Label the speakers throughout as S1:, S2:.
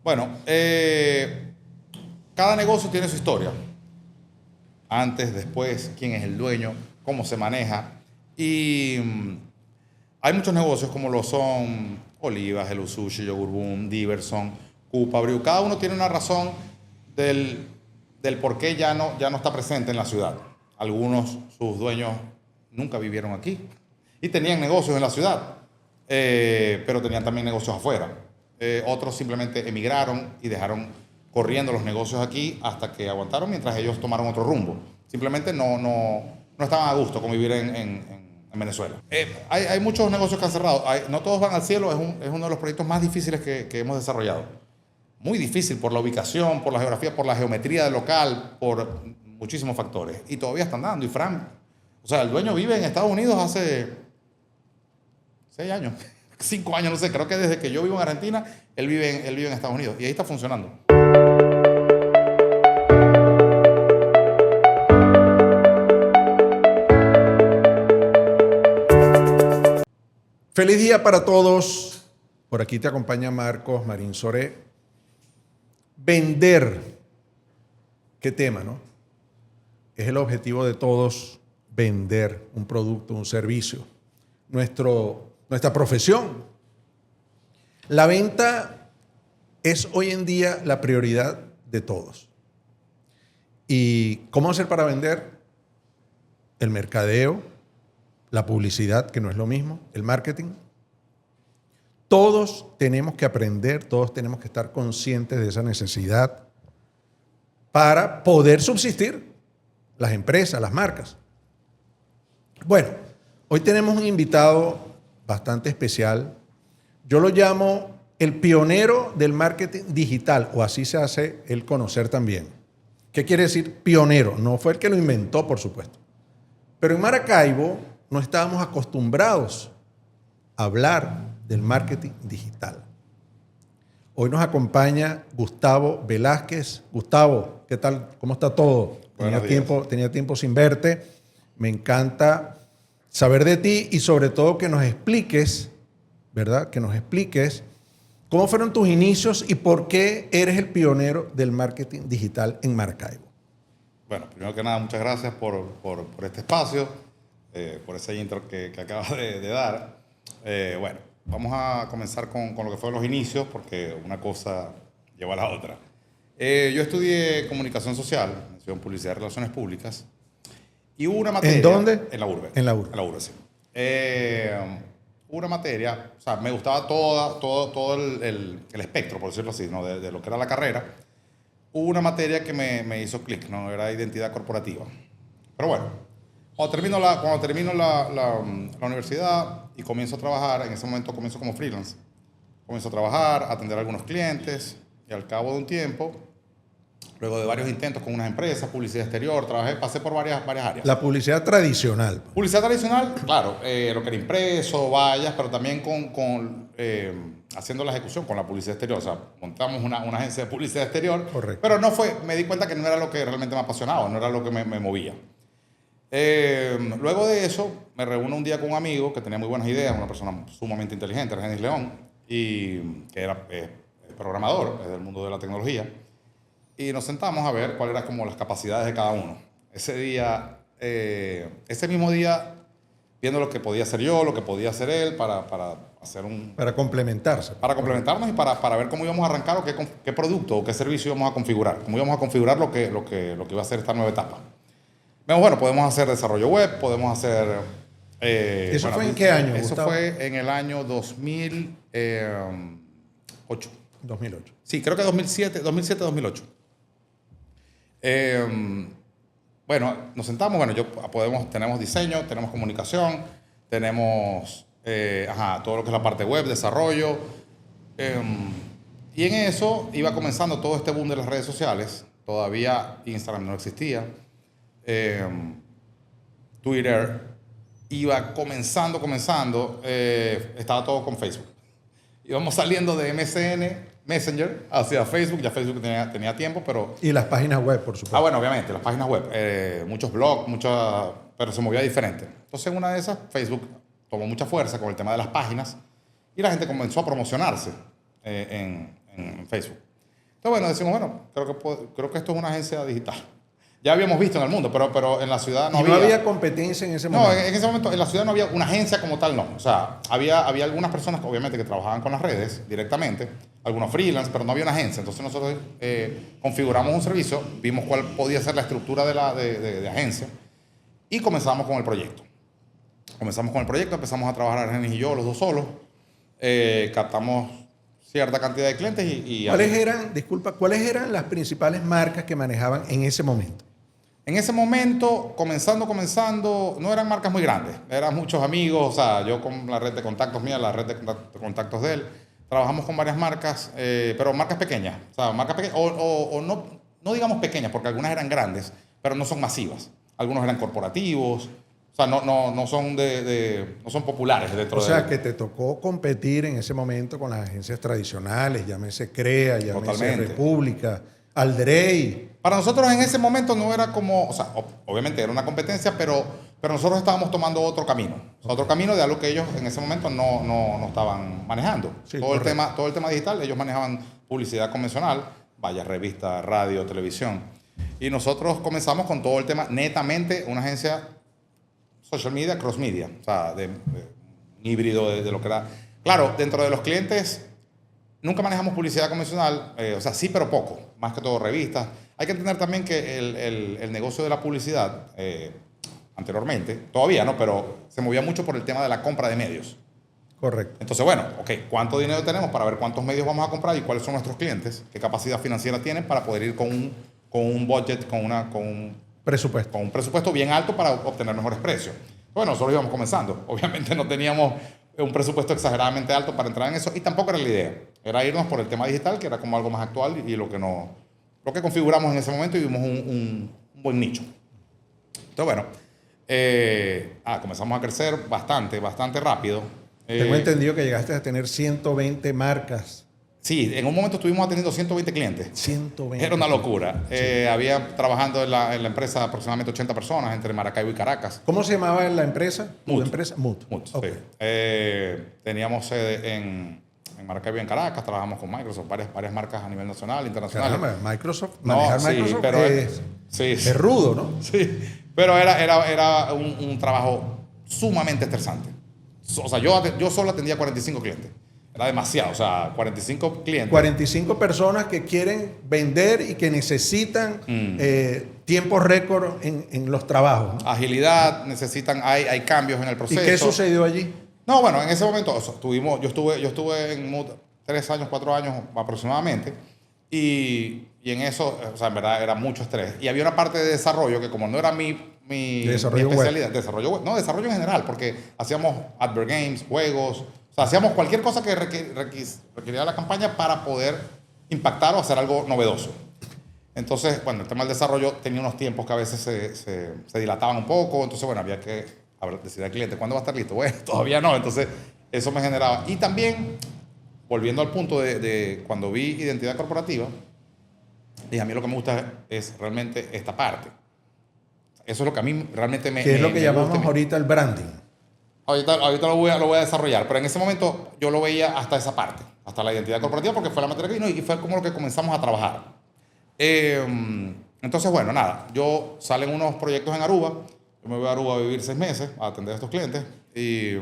S1: Bueno, cada negocio tiene su historia. Antes, después, quién es el dueño, cómo se maneja. Y hay muchos negocios como lo son Olivas, Hello Sushi, Yogur Boom, Diverson, Cupa, Brew. Cada uno tiene una razón del por qué ya no está presente en la ciudad. Algunos, sus dueños, nunca vivieron aquí y tenían negocios en la ciudad, pero tenían también negocios afuera. Otros simplemente emigraron y dejaron corriendo los negocios aquí hasta que aguantaron mientras ellos tomaron otro rumbo. Simplemente no estaban a gusto con vivir en Venezuela. Hay muchos negocios que han cerrado. No todos van al cielo. Es uno de los proyectos más difíciles que hemos desarrollado. Muy difícil por la ubicación, por la geografía, por la geometría del local, por muchísimos factores. Y todavía están dando. Y Fran, o sea, el dueño vive en Estados Unidos hace 6 años, 5 años, no sé. Creo que desde que yo vivo en Argentina, él vive en Estados Unidos. Y ahí está funcionando.
S2: Feliz día para todos. Por aquí te acompaña Marcos Marín Soré. Vender. ¿Qué tema, no? Es el objetivo de todos, vender un producto, un servicio. Nuestra profesión. La venta es hoy en día la prioridad de todos. ¿Y cómo hacer para vender? El mercadeo, la publicidad, que no es lo mismo, el marketing. Todos tenemos que aprender, todos tenemos que estar conscientes de esa necesidad para poder subsistir las empresas, las marcas. Bueno, hoy tenemos un invitado bastante especial. Yo lo llamo el pionero del marketing digital, o así se hace el conocer también. ¿Qué quiere decir pionero? No fue el que lo inventó, por supuesto. Pero en Maracaibo no estábamos acostumbrados a hablar del marketing digital. Hoy nos acompaña Gustavo Velázquez. Gustavo, ¿qué tal? ¿Cómo está todo? Tenía tiempo sin verte. Me encanta saber de ti y sobre todo que nos expliques, ¿verdad? Que nos expliques cómo fueron tus inicios y por qué eres el pionero del marketing digital en Maracaibo.
S1: Bueno, primero que nada, muchas gracias por este espacio, por ese intro que acabas de dar. Bueno, vamos a comenzar con lo que fueron los inicios, porque una cosa lleva a la otra. Yo estudié comunicación social, mención publicidad y relaciones públicas, y hubo una materia...
S2: ¿En dónde?
S1: En la URBE.
S2: En la URBE.
S1: En la URBE, sí. Hubo una materia, o sea, me gustaba todo el espectro, por decirlo así, ¿no? de lo que era la carrera. Hubo una materia que me hizo clic, ¿no? Era identidad corporativa. Pero bueno, cuando termino la universidad y comienzo a trabajar, en ese momento comienzo como freelance. Comienzo a trabajar, a atender a algunos clientes, y al cabo de un tiempo, luego de varios intentos con unas empresas, publicidad exterior, pasé por varias áreas.
S2: La publicidad tradicional.
S1: Publicidad tradicional, claro, lo que era impreso, vallas, pero también haciendo la ejecución con la publicidad exterior. O sea, montamos una agencia de publicidad exterior.
S2: Correcto.
S1: Pero me di cuenta que no era lo que realmente me apasionaba, no era lo que me movía. Luego de eso, me reúno un día con un amigo que tenía muy buenas ideas, una persona sumamente inteligente, Argenis León, y que era programador del mundo de la tecnología. Y nos sentamos a ver cuáles eran como las capacidades de cada uno. Ese mismo día, viendo lo que podía hacer yo, lo que podía hacer él, para hacer
S2: Para complementarse.
S1: Para complementarnos y para ver cómo íbamos a arrancar o qué producto o qué servicio íbamos a configurar. Cómo íbamos a configurar lo que iba a ser esta nueva etapa. Bueno, podemos hacer desarrollo web, podemos hacer...
S2: ¿Eso fue en qué año,
S1: Eso
S2: Gustavo?
S1: fue en el año 2008.
S2: 2008.
S1: Sí, creo que 2007-2008. Bueno, nos sentamos, tenemos diseño, tenemos comunicación, tenemos todo lo que es la parte web, desarrollo. Y en eso iba comenzando todo este boom de las redes sociales. Todavía Instagram no existía. Twitter iba comenzando. Estaba todo con Facebook. Íbamos saliendo de MSN, Messenger, hacia Facebook. Ya Facebook tenía tiempo, pero...
S2: Y las páginas web, por supuesto.
S1: Bueno, obviamente, las páginas web. Muchos blogs, pero se movía diferente. Entonces, en una de esas, Facebook tomó mucha fuerza con el tema de las páginas y la gente comenzó a promocionarse en Facebook. Entonces, bueno, decimos, bueno, creo que esto es una agencia digital. Ya habíamos visto en el mundo, pero en la ciudad no
S2: y
S1: había.
S2: no había competencia en ese momento.
S1: No, en ese momento en la ciudad no había una agencia como tal, no. O sea, había algunas personas obviamente que trabajaban con las redes directamente, algunos freelance, pero no había una agencia. Entonces nosotros configuramos un servicio, vimos cuál podía ser la estructura de agencia y comenzamos con el proyecto. Empezamos a trabajar Argenis y yo, los dos solos. Captamos cierta cantidad de clientes
S2: ¿Cuáles eran las principales marcas que manejaban en ese momento?
S1: En ese momento, comenzando, no eran marcas muy grandes, eran muchos amigos, o sea, yo con la red de contactos mía, la red de contactos de él, trabajamos con varias marcas, pero marcas pequeñas, o sea, marcas pequeñas, o no digamos pequeñas, porque algunas eran grandes, pero no son masivas, algunos eran corporativos, o sea, no son no son populares dentro de...
S2: O sea, que te tocó competir en ese momento con las agencias tradicionales, llámese CREA, llámese
S1: Totalmente.
S2: República, Aldrey.
S1: Para nosotros en ese momento no era como, o sea, obviamente era una competencia, pero nosotros estábamos tomando otro camino. O sea, otro camino de algo que ellos en ese momento no estaban manejando.
S2: Sí,
S1: todo el tema digital, ellos manejaban publicidad convencional, vaya, revista, radio, televisión. Y nosotros comenzamos con todo el tema netamente una agencia social media, cross media, o sea, de un híbrido de lo que era. Claro, dentro de los clientes nunca manejamos publicidad convencional, o sea, sí, pero poco, más que todo revistas. Hay que entender también que el negocio de la publicidad, anteriormente, todavía no, pero se movía mucho por el tema de la compra de medios.
S2: Correcto.
S1: Entonces, bueno, ok, ¿cuánto dinero tenemos para ver cuántos medios vamos a comprar y cuáles son nuestros clientes? ¿Qué capacidad financiera tienen para poder ir con un budget, con un presupuesto bien alto para obtener mejores precios? Bueno, nosotros íbamos comenzando. Obviamente no teníamos un presupuesto exageradamente alto para entrar en eso y tampoco era la idea. Era irnos por el tema digital, que era como algo más actual y lo que configuramos en ese momento y vimos un buen nicho. Entonces, bueno, comenzamos a crecer bastante rápido.
S2: Tengo entendido que llegaste a tener 120 marcas.
S1: Sí, en un momento estuvimos atendiendo 120 clientes.
S2: 120.
S1: Era una locura.
S2: Sí.
S1: Había trabajando en la empresa aproximadamente 80 personas entre Maracaibo y Caracas.
S2: ¿Cómo se llamaba la empresa?
S1: Mood.
S2: ¿Tu empresa? Mood.
S1: Okay. Sí. Teníamos sede en Maracaibo y en Caracas. Trabajamos con Microsoft, varias marcas a nivel nacional, internacional.
S2: Caramba, manejar Microsoft
S1: pero
S2: es rudo, ¿no?
S1: Sí, pero era un trabajo sumamente estresante. O sea, yo solo atendía 45 clientes. Era demasiado, o sea, 45 clientes.
S2: 45 personas que quieren vender y que necesitan tiempo récord en los trabajos, ¿no?
S1: Agilidad, hay cambios en el proceso.
S2: ¿Y qué sucedió allí?
S1: No, bueno, en ese momento yo estuve en Mood 3 años, 4 años aproximadamente. Y en eso, o sea, en verdad era mucho estrés. Y había una parte de desarrollo que como no era mi especialidad, desarrollo web, no, desarrollo en general, porque hacíamos advert games, juegos, o sea, hacíamos cualquier cosa que requería la campaña para poder impactar o hacer algo novedoso. Entonces, bueno, el tema del desarrollo tenía unos tiempos que a veces se dilataban un poco, entonces, bueno, había que decirle al cliente, ¿cuándo va a estar listo? Bueno, todavía no, entonces eso me generaba. Y también, volviendo al punto de cuando vi identidad corporativa, dije, a mí lo que me gusta es realmente esta parte. Eso es lo que a mí realmente me
S2: ¿Qué es lo que llamamos
S1: gusta.
S2: ahorita el branding?
S1: Ahorita lo voy a desarrollar, pero en ese momento yo lo veía hasta esa parte, hasta la identidad corporativa, porque fue la materia que vino y fue como lo que comenzamos a trabajar. Entonces, bueno, nada, salen unos proyectos en Aruba, yo me voy a Aruba a vivir 6 meses, a atender a estos clientes, y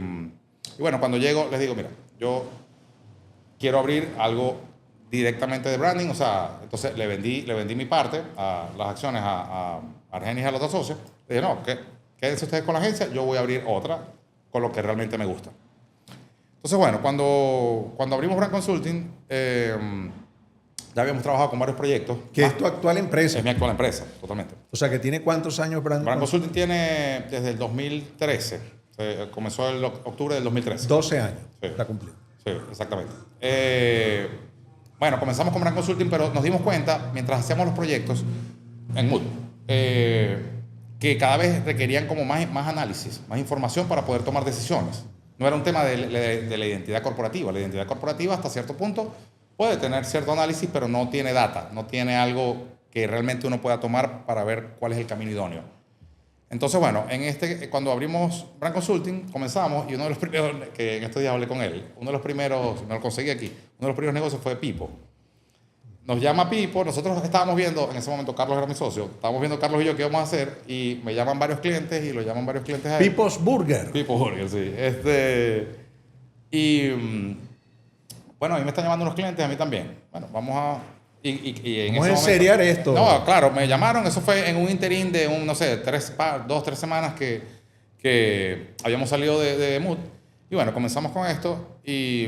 S1: bueno, cuando llego les digo, mira, yo quiero abrir algo directamente de branding, o sea, entonces le vendí mi parte, las acciones a Argenis y a los dos socios, le dije, no, quédense ustedes con la agencia, yo voy a abrir otra con lo que realmente me gusta. Entonces, bueno, cuando abrimos Brand Consulting, ya habíamos trabajado con varios proyectos.
S2: ¿Qué es tu actual empresa?
S1: Es mi actual empresa, totalmente.
S2: O sea, que tiene ¿cuántos años Brand
S1: Consulting tiene desde el 2013. Comenzó el octubre del 2013.
S2: 12 años.
S1: Sí.
S2: Está cumplido.
S1: Sí, exactamente. Bueno, comenzamos con Brand Consulting, pero nos dimos cuenta, mientras hacíamos los proyectos en Mood, que cada vez requerían como más análisis, más información para poder tomar decisiones. No era un tema de la identidad corporativa. La identidad corporativa hasta cierto punto puede tener cierto análisis, pero no tiene data, no tiene algo que realmente uno pueda tomar para ver cuál es el camino idóneo. Entonces, bueno, cuando abrimos Brand Consulting, comenzamos, y uno de los primeros, que en estos días hablé con él, me lo conseguí aquí, uno de los primeros negocios fue Pipo. Nos llama Pipo, nosotros estábamos viendo, en ese momento Carlos era mi socio, estábamos viendo Carlos y yo qué íbamos a hacer y me llaman varios clientes y lo llaman varios clientes a él.
S2: Pipo's Burger.
S1: Pipo Burger, sí. Bueno, a mí me están llamando unos clientes, a mí también. Bueno, vamos a... Y en
S2: Vamos a
S1: ese
S2: enseriar
S1: momento,
S2: esto.
S1: No, claro, me llamaron, eso fue en un interín de, no sé, 2-3 semanas que habíamos salido de Mood. Y bueno, comenzamos con esto y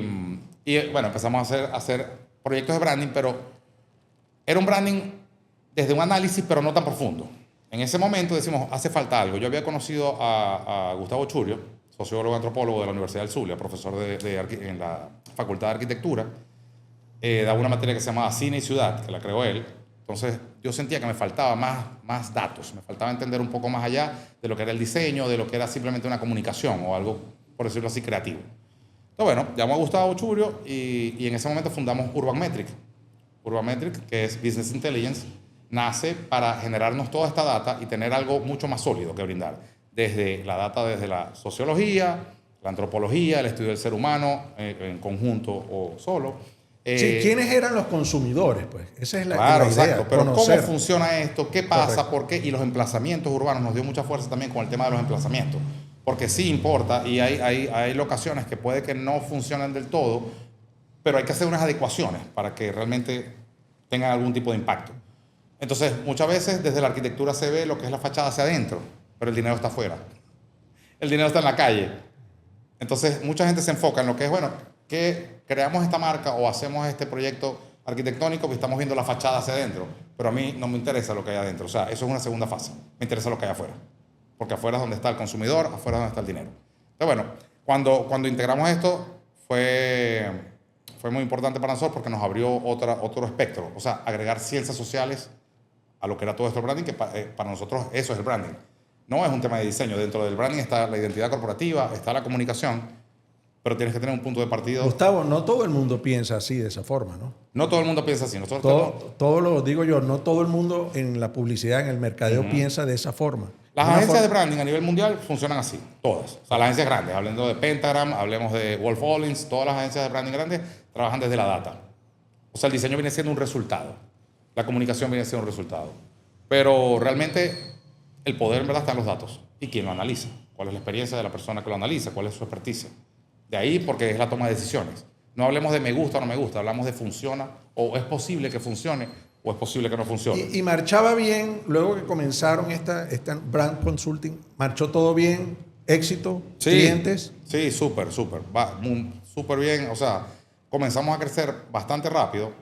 S1: bueno, empezamos a hacer proyectos de branding, pero era un branding desde un análisis, pero no tan profundo. En ese momento decimos, hace falta algo. Yo había conocido a Gustavo Churio, sociólogo antropólogo de la Universidad del Zulia, profesor en la Facultad de Arquitectura. Daba una materia que se llamaba Cine y Ciudad, que la creó él. Entonces yo sentía que me faltaba más datos, me faltaba entender un poco más allá de lo que era el diseño, de lo que era simplemente una comunicación o algo, por decirlo así, creativo. Entonces bueno, llamó a Gustavo Churio y en ese momento fundamos Urban Metric. Urban Metric, que es Business Intelligence, nace para generarnos toda esta data y tener algo mucho más sólido que brindar. Desde la data, desde la sociología, la antropología, el estudio del ser humano en conjunto o solo.
S2: Sí, ¿quiénes eran los consumidores? Pues esa es la
S1: Claro,
S2: idea.
S1: exacto. Pero
S2: conocer.
S1: ¿cómo funciona esto? ¿Qué pasa?
S2: Correcto.
S1: ¿Por qué? Y los emplazamientos urbanos nos dio mucha fuerza también con el tema de los emplazamientos. Porque sí importa y hay locaciones que puede que no funcionen del todo, pero hay que hacer unas adecuaciones para que realmente tengan algún tipo de impacto. Entonces, muchas veces desde la arquitectura se ve lo que es la fachada hacia adentro, pero el dinero está afuera. El dinero está en la calle. Entonces, mucha gente se enfoca en lo que es, bueno, que creamos esta marca o hacemos este proyecto arquitectónico que estamos viendo la fachada hacia adentro, pero a mí no me interesa lo que hay adentro. O sea, eso es una segunda fase. Me interesa lo que hay afuera. Porque afuera es donde está el consumidor, afuera es donde está el dinero. Entonces, bueno, cuando integramos esto fue muy importante para nosotros porque nos abrió otro espectro. O sea, agregar ciencias sociales a lo que era todo esto el branding, que para nosotros eso es el branding. No es un tema de diseño. Dentro del branding está la identidad corporativa, está la comunicación, pero tienes que tener un punto de partida.
S2: Gustavo, no todo el mundo piensa así, de esa forma, ¿no?
S1: No todo el mundo piensa así. Nosotros
S2: Todo lo digo yo, no todo el mundo en la publicidad, en el mercadeo piensa de esa forma.
S1: Las
S2: Una
S1: agencias
S2: forma-
S1: de branding a nivel mundial funcionan así, todas. O sea, las agencias grandes, hablando de Pentagram, hablemos de Wolf Hollins, todas las agencias de branding grandes trabajan desde la data. O sea, el diseño viene siendo un resultado. La comunicación viene siendo un resultado. Pero realmente el poder en verdad está en los datos. ¿Y quién lo analiza? ¿Cuál es la experiencia de la persona que lo analiza? ¿Cuál es su experticia? De ahí porque es la toma de decisiones. No hablemos de me gusta o no me gusta, hablamos de funciona o es posible que funcione o es posible que no funcione.
S2: Y marchaba bien, luego que comenzaron esta brand consulting, marchó todo bien, éxito,
S1: Sí,
S2: clientes.
S1: Sí, súper. Va súper bien. O sea, comenzamos a crecer bastante rápido.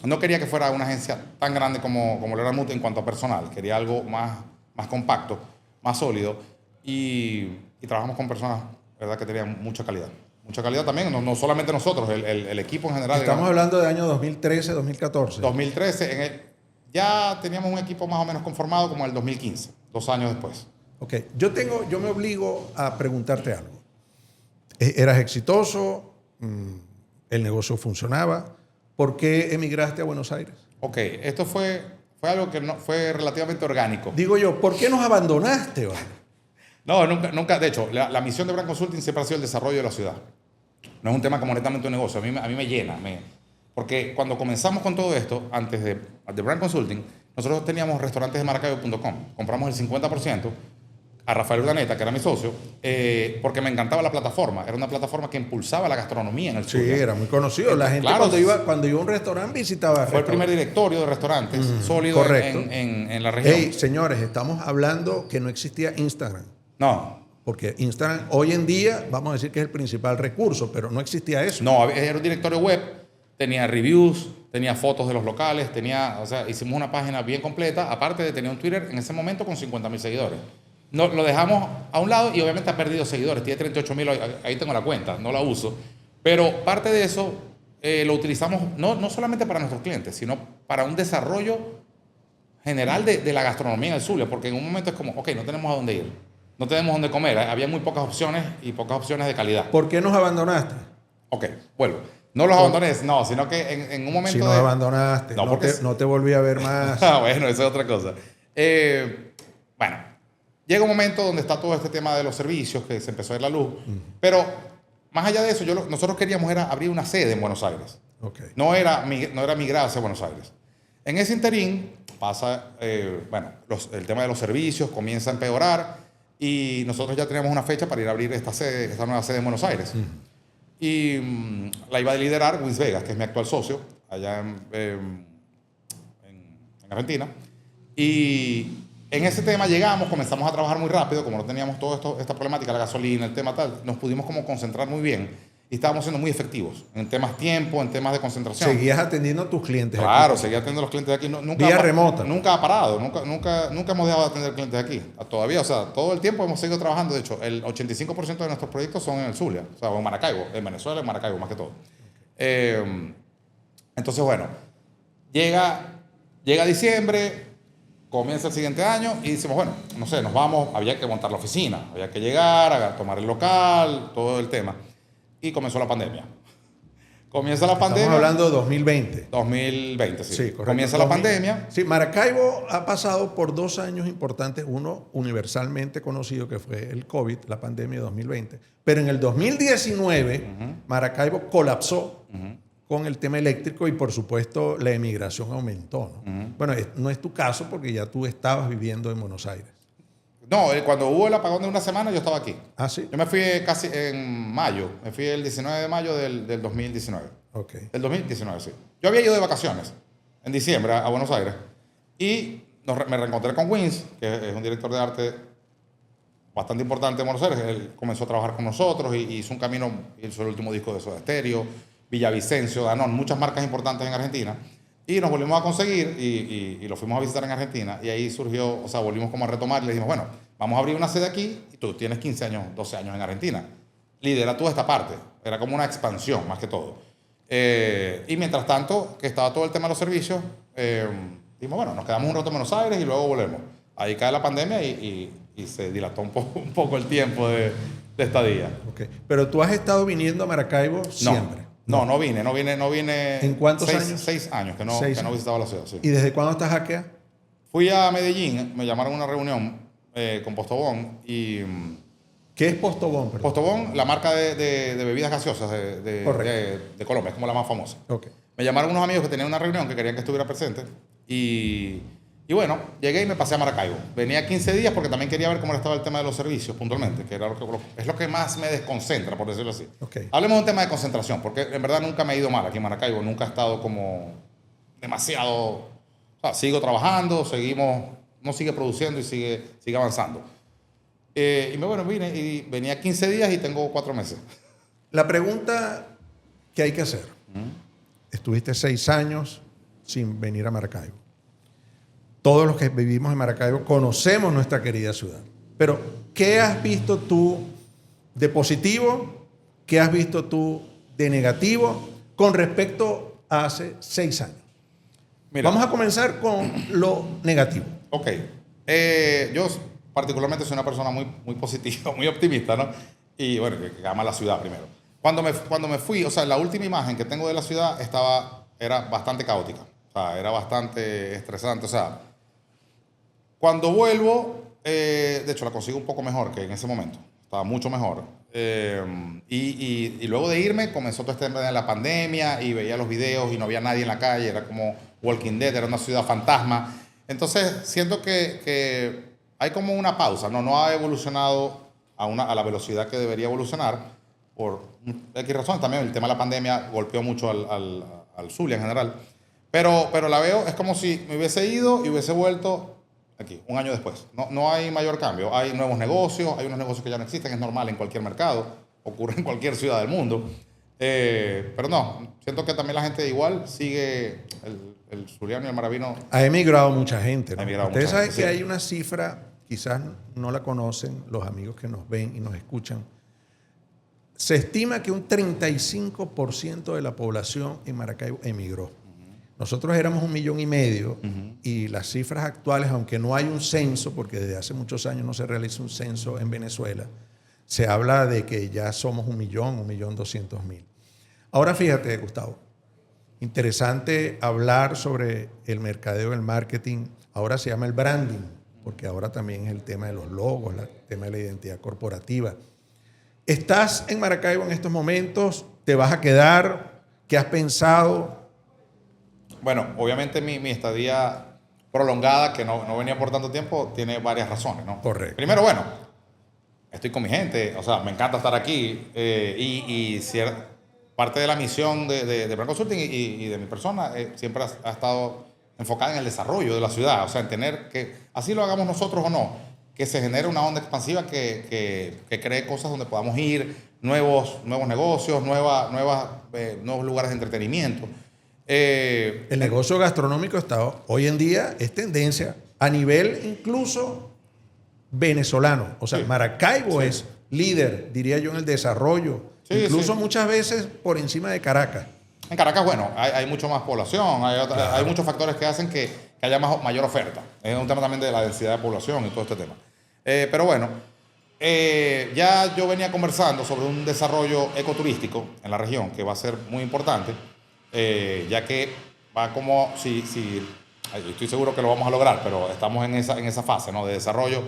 S1: No quería que fuera una agencia tan grande como lo era Mood en cuanto a personal. Quería algo más compacto, más sólido. Y trabajamos con personas, ¿verdad?, que tenían mucha calidad. Mucha calidad también, no solamente nosotros, el equipo en general.
S2: Estamos hablando de año 2013, 2014.
S1: 2013, ya teníamos un equipo más o menos conformado como el 2015, 2 años después.
S2: Ok, yo me obligo a preguntarte algo. ¿Eras exitoso? ¿El negocio funcionaba? ¿Por qué emigraste a Buenos Aires?
S1: Ok, esto fue algo que no, fue relativamente orgánico.
S2: Digo yo, ¿por qué nos abandonaste? Vale?
S1: No, nunca. De hecho, la misión de Brand Consulting siempre ha sido el desarrollo de la ciudad. No es un tema como netamente un negocio. A mí me llena. Porque cuando comenzamos con todo esto, antes de Brand Consulting, nosotros teníamos restaurantes de Maracaibo.com. Compramos el 50% a Rafael Urdaneta, que era mi socio, porque me encantaba la plataforma. Era una plataforma que impulsaba la gastronomía en el sur.
S2: Sí, era muy conocido. La gente
S1: Claro,
S2: cuando iba a un restaurante visitaba.
S1: Fue el primer directorio de restaurantes sólido
S2: correcto.
S1: en la región.
S2: Hey, señores, estamos hablando que no existía Instagram.
S1: No,
S2: Porque Instagram hoy en día, vamos a decir que es el principal recurso, pero no existía eso.
S1: no, era un directorio web, tenía reviews, tenía fotos de los locales, o sea, hicimos una página bien completa, aparte de tener un Twitter en ese momento con 50.000 seguidores. No, lo dejamos a un lado y obviamente ha perdido seguidores, tiene 38.000, ahí tengo la cuenta, no la uso, pero parte de eso lo utilizamos no solamente para nuestros clientes, sino para un desarrollo general de la gastronomía en el Zulia, porque en un momento es como, ok, no tenemos a dónde ir. No tenemos dónde comer. Había muy pocas opciones y pocas opciones de calidad.
S2: ¿Por qué nos abandonaste?
S1: Ok, vuelvo. No los abandoné, no, sino que en un momento
S2: Si nos abandonaste,
S1: No,
S2: no te volví a ver más.
S1: Ah, bueno, eso es otra cosa. Bueno, llega un momento donde está todo este tema de los servicios, que se empezó a ver la luz. Pero más allá de eso, nosotros queríamos era abrir una sede en Buenos Aires.
S2: Okay.
S1: No era migrar hacia Buenos Aires. En ese interín pasa, el tema de los servicios comienza a empeorar y nosotros ya teníamos una fecha para ir a abrir esta nueva sede en Buenos Aires. Y la iba a liderar Wins Vegas, que es mi actual socio, allá en Argentina. Y en ese tema llegamos, comenzamos a trabajar muy rápido, como no teníamos toda esta problemática, la gasolina, el tema tal, nos pudimos como concentrar muy bien y estábamos siendo muy efectivos en temas tiempo, en temas de concentración.
S2: ¿Seguías atendiendo a tus clientes
S1: Claro,
S2: aquí?
S1: seguía atendiendo a los clientes de aquí.
S2: Vía remota.
S1: Nunca ha parado, nunca hemos dejado de atender clientes de aquí. Todavía, o sea, todo el tiempo hemos seguido trabajando. De hecho, el 85% de nuestros proyectos son en el Zulia, o sea, en Maracaibo, en Venezuela, en Maracaibo más que todo. Entonces, bueno, llega diciembre, comienza el siguiente año y decimos, bueno, no sé, nos vamos, había que montar la oficina, había que llegar, a tomar el local, todo el tema. Y comenzó la pandemia. Comienza la pandemia.
S2: Estamos hablando de 2020.
S1: 2020, sí.
S2: Sí, correcto.
S1: Comienza la pandemia.
S2: Sí, Maracaibo ha pasado por 2 años importantes. Uno universalmente conocido que fue el COVID, la pandemia de 2020. Pero en el 2019, Maracaibo colapsó con el tema eléctrico y por supuesto la emigración aumentó, ¿no? Bueno, no es tu caso porque ya tú estabas viviendo en Buenos Aires.
S1: No, cuando hubo el apagón de una semana yo estaba aquí.
S2: Ah, sí.
S1: Yo me fui casi en mayo. Me fui el 19 de mayo del 2019.
S2: Ok.
S1: Del 2019, sí. Yo había ido de vacaciones en diciembre a Buenos Aires y me reencontré con Wins, que es un director de arte bastante importante en Buenos Aires. Él comenzó a trabajar con nosotros y hizo un camino, hizo el último disco de Soda Stereo, Villavicencio, Danone, muchas marcas importantes en Argentina. Y nos volvimos a conseguir y lo fuimos a visitar en Argentina. Y ahí surgió, o sea, volvimos como a retomar y le dijimos, bueno, vamos a abrir una sede aquí y tú tienes 15 años, 12 años en Argentina. Lidera tú esta parte. Era como una expansión más que todo. Y mientras tanto, que estaba todo el tema de los servicios, dijimos, bueno, nos quedamos un rato en Buenos Aires y luego volvemos. Ahí cae la pandemia y se dilató un poco el tiempo de estadía.
S2: Okay. Pero tú has estado viniendo a Maracaibo siempre.
S1: No vine.
S2: ¿En cuántos años?
S1: 6 años que no visitaba la ciudad, sí.
S2: ¿Y desde cuándo estás acá?
S1: Fui a Medellín, me llamaron a una reunión con Postobón y...
S2: ¿Qué es Postobón? Perdón.
S1: Postobón, la marca de bebidas gaseosas de Colombia, es como la más famosa.
S2: Okay.
S1: Me llamaron unos amigos que tenían una reunión que querían que estuviera presente y bueno, llegué y me pasé a Maracaibo. Venía 15 días porque también quería ver cómo estaba el tema de los servicios puntualmente, que era es lo que más me desconcentra, por decirlo así.
S2: Okay.
S1: Hablemos de un tema de concentración, porque en verdad nunca me he ido mal aquí en Maracaibo, nunca he estado como demasiado... O sea, sigo trabajando, no sigue produciendo y sigue avanzando. Vine y venía 15 días y tengo 4 meses.
S2: La pregunta que hay que hacer. Estuviste 6 años sin venir a Maracaibo. Todos los que vivimos en Maracaibo conocemos nuestra querida ciudad. Pero, ¿qué has visto tú de positivo? ¿Qué has visto tú de negativo con respecto a hace 6 años? Mira, vamos a comenzar con lo negativo.
S1: Ok. Yo particularmente soy una persona muy, muy positiva, muy optimista, ¿no? Y bueno, que ama la ciudad primero. Cuando me fui, o sea, la última imagen que tengo de la ciudad era bastante caótica. O sea, era bastante estresante. O sea, cuando vuelvo, de hecho la consigo un poco mejor que en ese momento. Estaba mucho mejor. Y luego de irme comenzó todo este tema de la pandemia y veía los videos y no había nadie en la calle. Era como Walking Dead, era una ciudad fantasma. Entonces siento que hay como una pausa. No ha evolucionado a la velocidad que debería evolucionar. Por X razones también. El tema de la pandemia golpeó mucho al Zulia en general. Pero la veo, es como si me hubiese ido y hubiese vuelto aquí, un año después. No hay mayor cambio. Hay nuevos negocios, hay unos negocios que ya no existen, es normal en cualquier mercado, ocurre en cualquier ciudad del mundo. Pero no, siento que también la gente igual sigue, el zuliano y el maravino.
S2: Ha emigrado mucha gente, ¿no?
S1: Ha emigrado
S2: Ustedes
S1: mucha
S2: saben
S1: gente,
S2: que
S1: sí.
S2: hay una cifra, quizás no la conocen los amigos que nos ven y nos escuchan. Se estima que un 35% de la población en Maracaibo emigró. Nosotros éramos 1,5 millones y las cifras actuales, aunque no hay un censo, porque desde hace muchos años no se realiza un censo en Venezuela, se habla de que ya somos 1,200,000. Ahora fíjate, Gustavo, interesante hablar sobre el mercadeo, el marketing. Ahora se llama el branding, porque ahora también es el tema de los logos, el tema de la identidad corporativa. ¿Estás en Maracaibo en estos momentos? ¿Te vas a quedar? ¿Qué has pensado?
S1: Bueno, obviamente mi estadía prolongada, que no venía por tanto tiempo, tiene varias razones, ¿no?
S2: Correcto.
S1: Primero, bueno, estoy con mi gente, o sea, me encanta estar aquí parte de la misión de Brand Consulting y de mi persona siempre ha estado enfocada en el desarrollo de la ciudad, o sea, en tener que, así lo hagamos nosotros o no, que se genere una onda expansiva que cree cosas donde podamos ir, nuevos negocios, nuevos lugares de entretenimiento.
S2: El negocio gastronómico está hoy en día es tendencia a nivel incluso venezolano. O sea,
S1: Sí.
S2: Maracaibo
S1: Sí.
S2: es líder, diría yo, en el desarrollo.
S1: Sí,
S2: Incluso
S1: sí.
S2: muchas veces por encima de Caracas.
S1: En Caracas, bueno, hay mucho más población, hay muchos factores que hacen que haya mayor oferta. Es un tema también de la densidad de población y todo este tema. Pero bueno, ya yo venía conversando sobre un desarrollo ecoturístico en la región que va a ser muy importante, ya que va como, estoy seguro que lo vamos a lograr, pero estamos en esa fase, ¿no?, de desarrollo.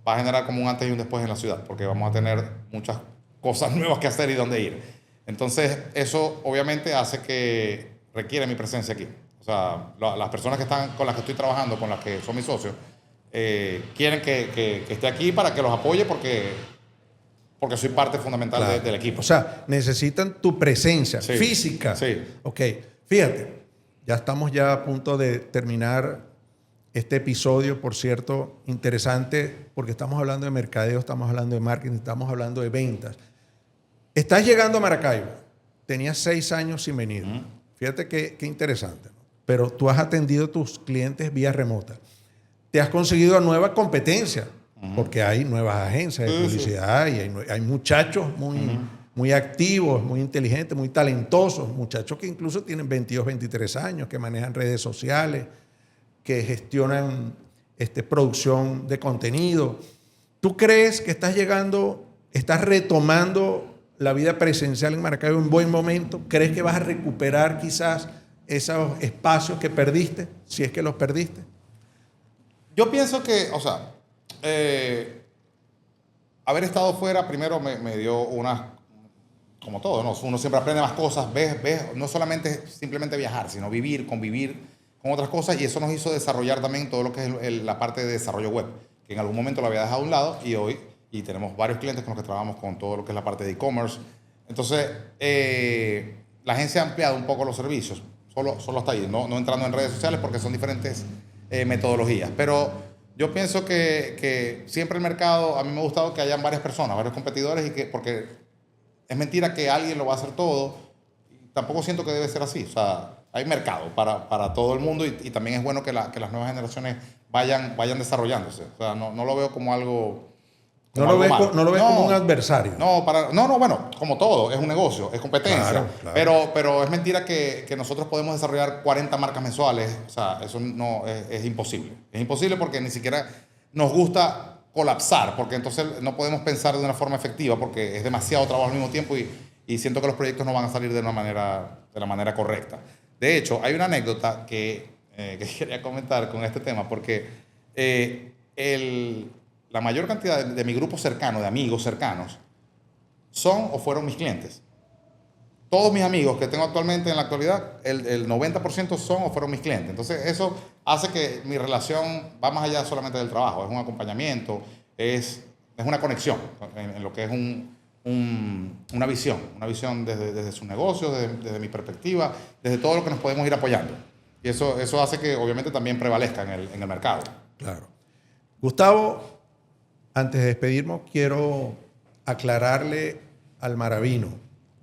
S1: Va a generar como un antes y un después en la ciudad, porque vamos a tener muchas cosas nuevas que hacer y dónde ir. Entonces, eso obviamente hace que requiere mi presencia aquí. O sea, las personas que están con las que estoy trabajando, con las que son mis socios, quieren que esté aquí para que los apoye porque soy parte fundamental
S2: Claro.
S1: del equipo.
S2: O sea, necesitan tu presencia
S1: Sí.
S2: física.
S1: Sí.
S2: Ok, fíjate, ya estamos ya a punto de terminar este episodio, por cierto, interesante, porque estamos hablando de mercadeo, estamos hablando de marketing, estamos hablando de ventas. Estás llegando a Maracaibo, tenías 6 años sin venir. Fíjate qué interesante, ¿no? Pero tú has atendido a tus clientes vía remota. Te has conseguido nueva competencia, porque hay nuevas agencias de publicidad y hay muchachos muy activos, muy inteligentes, muy talentosos, muchachos que incluso tienen 22, 23 años, que manejan redes sociales, que gestionan producción de contenido. ¿Tú crees que estás retomando la vida presencial en Maracaibo en buen momento? ¿Crees que vas a recuperar quizás esos espacios que perdiste, si es que los perdiste?
S1: Yo pienso que, o sea, haber estado fuera primero me dio como todo, ¿no? Uno siempre aprende más cosas, ves, no solamente simplemente viajar, sino convivir con otras cosas, y eso nos hizo desarrollar también todo lo que es la parte de desarrollo web, que en algún momento lo había dejado a un lado y tenemos varios clientes con los que trabajamos con todo lo que es la parte de e-commerce. Entonces, la agencia ha ampliado un poco los servicios, solo hasta ahí, no entrando en redes sociales porque son diferentes metodologías. Pero yo pienso que siempre el mercado, a mí me ha gustado que hayan varias personas, varios competidores, porque es mentira que alguien lo va a hacer todo. Tampoco siento que debe ser así. O sea, hay mercado para todo el mundo y también es bueno que las nuevas generaciones vayan desarrollándose. O sea, no lo veo como algo...
S2: No lo ves como un adversario.
S1: No, bueno, como todo, es un negocio, es competencia.
S2: Claro.
S1: Pero es mentira que nosotros podemos desarrollar 40 marcas mensuales. O sea, eso no es imposible. Es imposible porque ni siquiera nos gusta colapsar, porque entonces no podemos pensar de una forma efectiva porque es demasiado trabajo al mismo tiempo y siento que los proyectos no van a salir de la manera correcta. De hecho, hay una anécdota que quería comentar con este tema porque la mayor cantidad de mi grupo cercano, de amigos cercanos, son o fueron mis clientes. Todos mis amigos que tengo actualmente en la actualidad, el 90% son o fueron mis clientes. Entonces, eso hace que mi relación va más allá solamente del trabajo. Es un acompañamiento, es una conexión en lo que es una visión desde sus negocios, desde mi perspectiva, desde todo lo que nos podemos ir apoyando. Y eso hace que obviamente también prevalezca en el mercado.
S2: Claro. Gustavo, antes de despedirnos, quiero aclararle al maravino.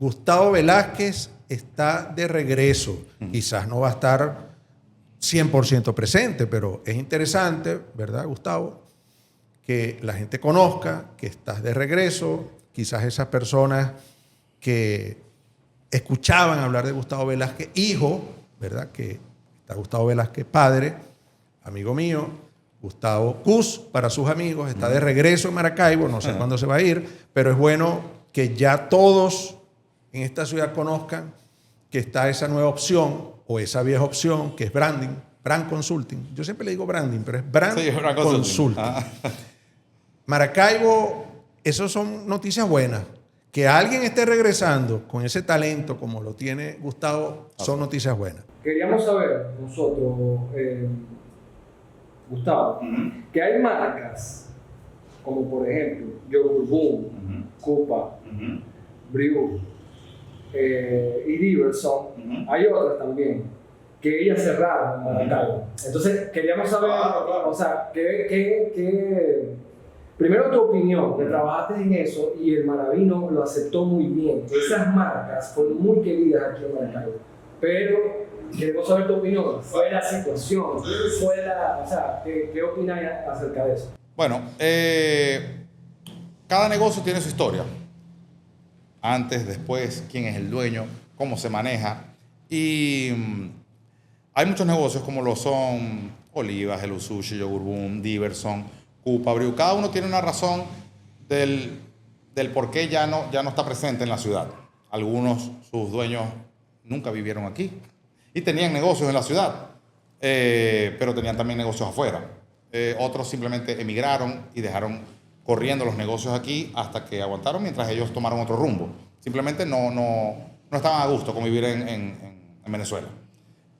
S2: Gustavo Velázquez está de regreso. Quizás no va a estar 100% presente, pero es interesante, ¿verdad, Gustavo?, que la gente conozca que estás de regreso. Quizás esas personas que escuchaban hablar de Gustavo Velázquez, hijo, ¿verdad?, que está Gustavo Velázquez, padre, amigo mío. Gustavo Cus, para sus amigos, está de regreso en Maracaibo, no sé cuándo se va a ir, pero es bueno que ya todos en esta ciudad conozcan que está esa nueva opción o esa vieja opción que es branding, brand consulting. Yo siempre le digo branding, pero es brand consulting. Maracaibo, esas son noticias buenas. Que alguien esté regresando con ese talento como lo tiene Gustavo son noticias buenas.
S3: Queríamos saber nosotros, Gustavo, que hay marcas como por ejemplo Yogurt Boom, Cupa, Briu y Diverson. Hay otras también que ellas cerraron en Maracaibo. Entonces queríamos saber, o sea, primero tu opinión, que trabajaste en eso y el Maravino lo aceptó muy bien. Esas marcas fueron muy queridas aquí en Maracaibo, pero queremos saber tu opinión. ¿Fue la situación? O sea, ¿qué opinas acerca de eso?
S1: Bueno, cada negocio tiene su historia. Antes, después, quién es el dueño, cómo se maneja. Y hay muchos negocios como lo son Olivas, Hello Sushi, Yogurt Boom, Diverson, Cupa, Briu. Cada uno tiene una razón del por qué ya no está presente en la ciudad. Algunos, sus dueños, nunca vivieron aquí y tenían negocios en la ciudad, pero tenían también negocios afuera. Otros simplemente emigraron y dejaron corriendo los negocios aquí hasta que aguantaron mientras ellos tomaron otro rumbo. Simplemente no estaban a gusto con vivir en Venezuela.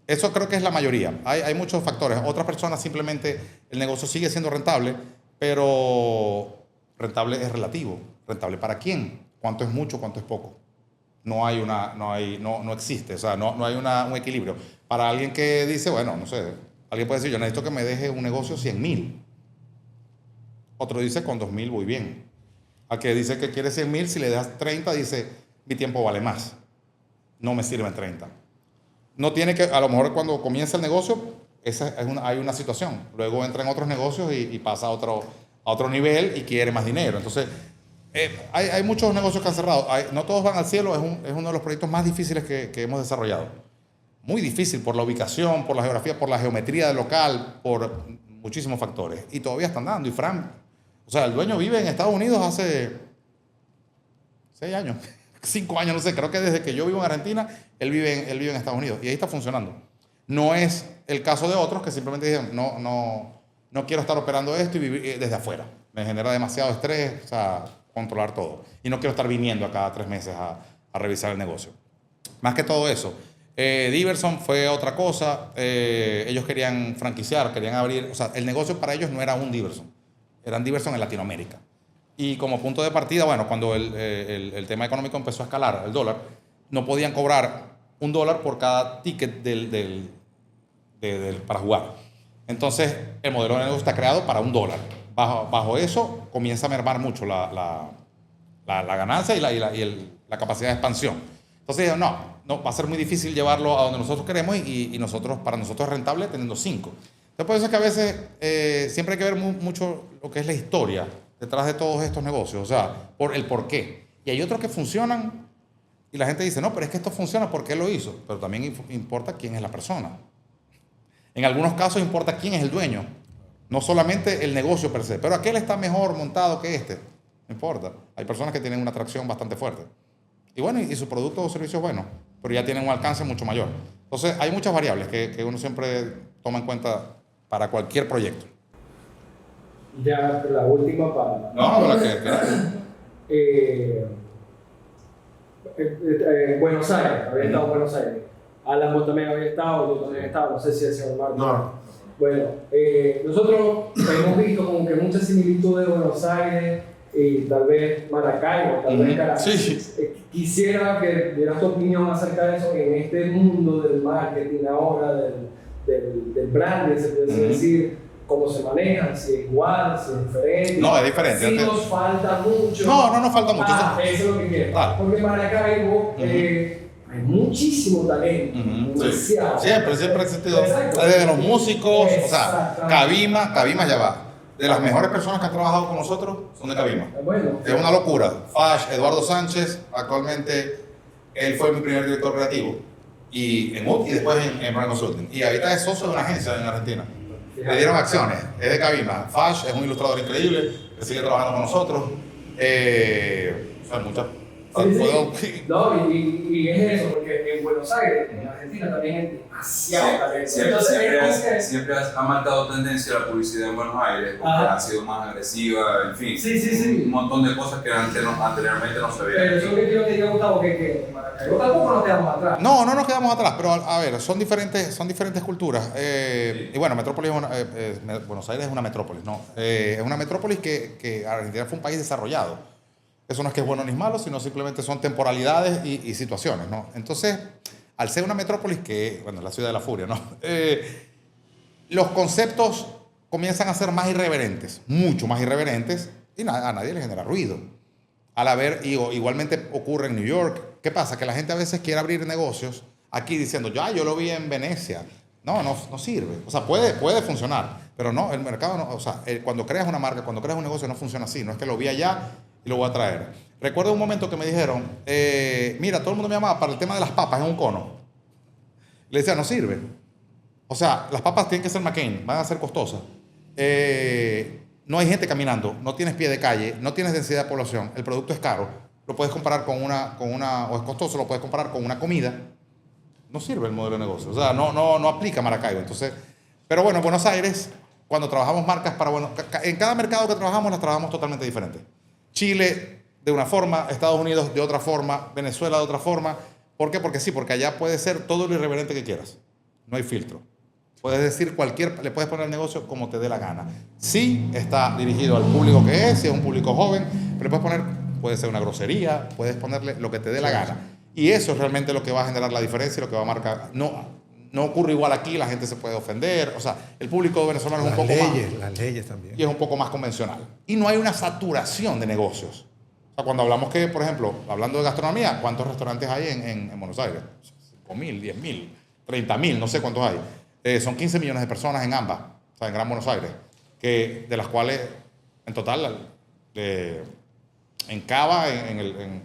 S1: Eso creo que es la mayoría. Hay muchos factores. Otras personas simplemente el negocio sigue siendo rentable, pero rentable es relativo. ¿Rentable para quién? ¿Cuánto es mucho? ¿Cuánto es poco? No existe. O sea, no hay un equilibrio. Para alguien que dice, bueno, no sé, alguien puede decir, yo necesito que me deje un negocio 100,000. Otro dice, con 2,000 voy bien. Al que dice que quiere 100,000, si le das 30, dice, mi tiempo vale más. No me sirven 30. No tiene que, a lo mejor cuando comienza el negocio, hay una situación. Luego entra en otros negocios y pasa a otro nivel y quiere más dinero. Entonces, hay muchos negocios que han cerrado. No todos van al cielo, es uno de los proyectos más difíciles que hemos desarrollado. Muy difícil por la ubicación, por la geografía, por la geometría del local, por muchísimos factores. Y todavía están dando. Y Fran, o sea, el dueño vive en Estados Unidos hace 6 años. 5 años, no sé, creo que desde que yo vivo en Argentina, él vive en Estados Unidos y ahí está funcionando. No es el caso de otros que simplemente dicen, no quiero estar operando esto y vivir desde afuera. Me genera demasiado estrés, o sea, controlar todo. Y no quiero estar viniendo a cada 3 meses a revisar el negocio. Más que todo eso. Diverson fue otra cosa. Ellos querían franquiciar, querían abrir, o sea, el negocio para ellos no era un Diverson, eran Diverson en Latinoamérica. Y como punto de partida, bueno, cuando el tema económico empezó a escalar, el dólar, no podían cobrar $1 por cada ticket para jugar. Entonces, el modelo de negocio está creado para $1. Bajo eso, comienza a mermar mucho la ganancia y la capacidad de expansión. Entonces, dijeron, no, va a ser muy difícil llevarlo a donde nosotros queremos y para nosotros es rentable teniendo 5. Entonces, por eso es que a veces siempre hay que ver mucho lo que es la historia detrás de todos estos negocios, o sea, por el por qué. Y hay otros que funcionan y la gente dice, no, pero es que esto funciona porque él lo hizo. Pero también importa quién es la persona. En algunos casos importa quién es el dueño, no solamente el negocio per se, pero aquel está mejor montado que este. No importa. Hay personas que tienen una atracción bastante fuerte. Y bueno, y su producto o servicio es bueno, pero ya tienen un alcance mucho mayor. Entonces, hay muchas variables que uno siempre toma en cuenta para cualquier proyecto.
S3: Ya la última para...
S1: No, la que...
S3: Buenos Aires, había estado en Buenos Aires. Alan también había estado, yo también he estado, no sé si el señor Marco.
S2: No.
S3: Bueno, nosotros hemos visto como que muchas similitudes de Buenos Aires y tal vez Maracaibo, tal vez Caracas.
S1: Sí.
S3: Quisiera que dieras tu opinión acerca de eso en este mundo del marketing ahora, del branding, se puede decir. ¿Cómo se manejan? Si es igual, si es diferente.
S1: No, es diferente.
S3: Si nos falta mucho.
S1: No nos falta mucho.
S3: Eso es lo que quiero.
S1: Vale.
S3: Porque Maracaibo hay muchísimo talento. Demasiado.
S1: Siempre ha existido. Desde los músicos, o sea, Cabima ya va. De las mejores personas que han trabajado con nosotros son de Cabima.
S3: Bueno,
S1: es una locura. Fash, Eduardo Sánchez, actualmente él fue mi primer director creativo. Y después en Brand Consulting. Y ahorita es socio de una agencia en Argentina. Le dieron acciones, es de Cabima. Fash es un ilustrador increíble que sigue trabajando con nosotros.
S3: No, y es eso, porque en Buenos Aires, en Argentina también hay demasiado talento.
S4: Siempre ha marcado tendencia la publicidad en Buenos Aires, porque ha sido más agresiva, en fin.
S3: Sí.
S4: Un montón de cosas que anteriormente no se veían.
S3: Pero eso que quiero que diga Gustavo, que en Maracaibo tampoco nos quedamos atrás.
S1: No nos quedamos atrás, pero a ver, son diferentes culturas. Y bueno, Metrópolis Buenos Aires es una metrópolis, ¿no? Es una metrópolis que Argentina fue un país desarrollado. Eso no es que es bueno ni malo, sino simplemente son temporalidades y situaciones, ¿no? Entonces, al ser una metrópolis bueno, la ciudad de la furia, ¿no? Los conceptos comienzan a ser más irreverentes, mucho más irreverentes, y a nadie le genera ruido. Igualmente ocurre en New York. ¿Qué pasa? Que la gente a veces quiere abrir negocios aquí diciendo, yo lo vi en Venecia. No sirve. O sea, puede funcionar, pero no, el mercado no. O sea, cuando creas una marca, cuando creas un negocio no funciona así. No es que lo vi allá y lo voy a traer. Recuerdo un momento que me dijeron, mira, todo el mundo me llamaba para el tema de las papas en un cono. Le decía, no sirve. O sea, las papas tienen que ser McCain, van a ser costosas. No hay gente caminando, no tienes pie de calle, no tienes densidad de población, el producto es caro, lo puedes comparar o es costoso, lo puedes comparar con una comida. No sirve el modelo de negocio, o sea, no aplica Maracaibo. Entonces, pero bueno, en Buenos Aires, cuando trabajamos marcas en cada mercado que trabajamos, las trabajamos totalmente diferentes. Chile de una forma, Estados Unidos de otra forma, Venezuela de otra forma. ¿Por qué? Porque allá puede ser todo lo irreverente que quieras. No hay filtro. Puedes decir le puedes poner el negocio como te dé la gana. Sí está dirigido al público que es, si es un público joven, pero puede ser una grosería, puedes ponerle lo que te dé la gana. Y eso es realmente lo que va a generar la diferencia y lo que va a marcar. No ocurre igual aquí, la gente se puede ofender. O sea, el público venezolano es un poco más.
S2: Las leyes también.
S1: Y es un poco más convencional. Y no hay una saturación de negocios. O sea, cuando hablamos por ejemplo, hablando de gastronomía, ¿cuántos restaurantes hay en Buenos Aires? 5.000, 10.000, 30.000, no sé cuántos hay. Son 15 millones de personas en ambas, o sea, en Gran Buenos Aires, de las cuales, en total, en Cava, en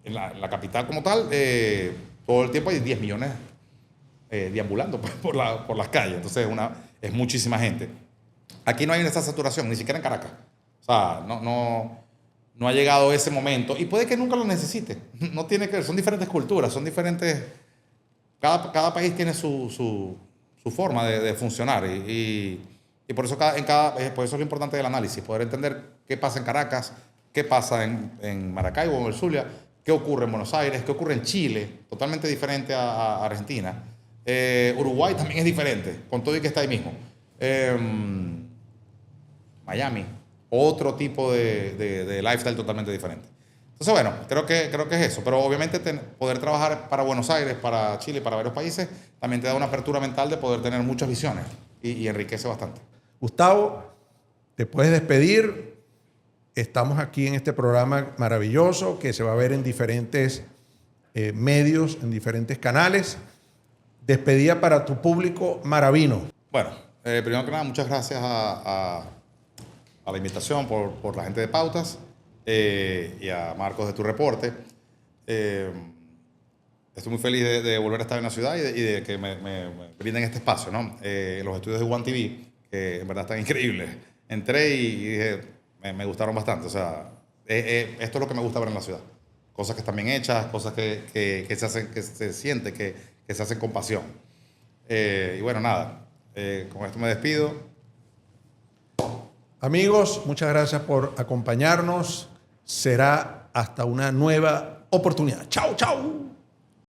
S1: la capital como tal, todo el tiempo hay 10 millones deambulando por las calles. Entonces es muchísima gente. Aquí no hay esa saturación, ni siquiera en Caracas. O sea, no ha llegado ese momento y puede que nunca lo necesite. No tiene que ver, son diferentes culturas, son diferentes. Cada país tiene su forma de funcionar y por eso por eso es lo importante del análisis, poder entender qué pasa en Caracas, qué pasa en Maracaibo o en el Zulia, qué ocurre en Buenos Aires, qué ocurre en Chile, totalmente diferente a Argentina. Uruguay también es diferente, con todo y que está ahí mismo. Miami, otro tipo de lifestyle totalmente diferente. Entonces, bueno, creo que es eso. Pero obviamente poder trabajar para Buenos Aires, para Chile, para varios países, también te da una apertura mental de poder tener muchas visiones y enriquece bastante.
S2: Gustavo, te puedes despedir. Estamos aquí en este programa maravilloso que se va a ver en diferentes medios, en diferentes canales. Despedida para tu público maravino.
S1: Bueno, primero que nada, muchas gracias a la invitación por la gente de Pautas. Y a Marcos de Tu Reporte. Estoy muy feliz de volver a estar en la ciudad y de que me brinden este espacio, ¿no? Los estudios de One TV, que en verdad están increíbles. Entré y dije, me gustaron bastante. O sea, esto es lo que me gusta ver en la ciudad. Cosas que están bien hechas, cosas que se hacen, que se siente, que se hacen con pasión. Y bueno, nada, con esto me despido.
S2: Amigos, muchas gracias por acompañarnos. Será hasta una nueva oportunidad. Chao, chao.